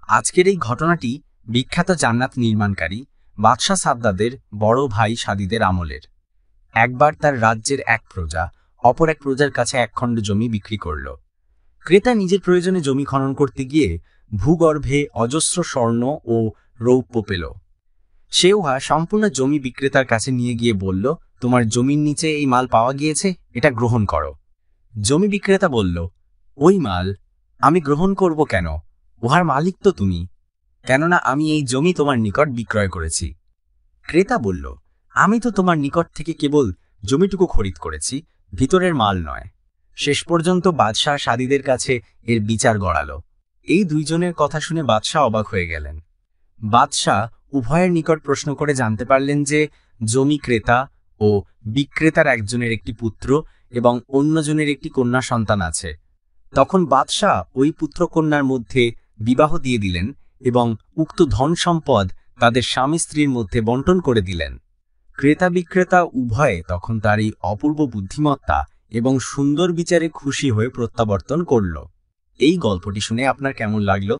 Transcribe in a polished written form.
আজকের এই ঘটনাটি বিখ্যাত জান্নাত নির্মাণকারী বাদশাহ সাদ্দাদের বড় ভাই সাদিদের আমলের। একবার তার রাজ্যের এক প্রজা অপর এক প্রজার কাছে একখণ্ড জমি বিক্রি করল। ক্রেতা নিজের প্রয়োজনে জমি খনন করতে গিয়ে ভূগর্ভে অজস্র স্বর্ণ ও রৌপ্য পেল। সে উহা সম্পূর্ণ জমি বিক্রেতার কাছে নিয়ে গিয়ে বলল, তোমার জমির নিচে এই মাল পাওয়া গিয়েছে, এটা গ্রহণ করো। জমি বিক্রেতা বলল, ওই মাল আমি গ্রহণ করব কেন? উহার মালিক তো তুমি, কেননা আমি এই জমি তোমার নিকট বিক্রয় করেছি। ক্রেতা বলল, আমি তো তোমার নিকট থেকে কেবল জমিটুকু খরিদ করেছি, ভিতরের মাল নয়। শেষ পর্যন্ত বাদশাহ সাদিদের কাছে এর বিচার গড়াল। এই দুইজনের কথা শুনে বাদশাহ অবাক হয়ে গেলেন। বাদশাহ উভয়ের নিকট প্রশ্ন করে জানতে পারলেন যে জমি ক্রেতা ও বিক্রেতার একজনের একটি পুত্র এবং অন্যজনের একটি কন্যা সন্তান আছে। তখন বাদশাহ ওই পুত্র কন্যার মধ্যে বিবাহ দিয়ে দিলেন এবং উক্ত ধন সম্পদ তাদের স্বামী স্ত্রীর মধ্যে বন্টন করে দিলেন। ক্রেতা বিক্রেতা উভয়ে তখন তার এই অপূর্ব বুদ্ধিমত্তা এবং সুন্দর বিচারে খুশি হয়ে প্রত্যাবর্তন করল। এই গল্পটি শুনে আপনার কেমন লাগলো?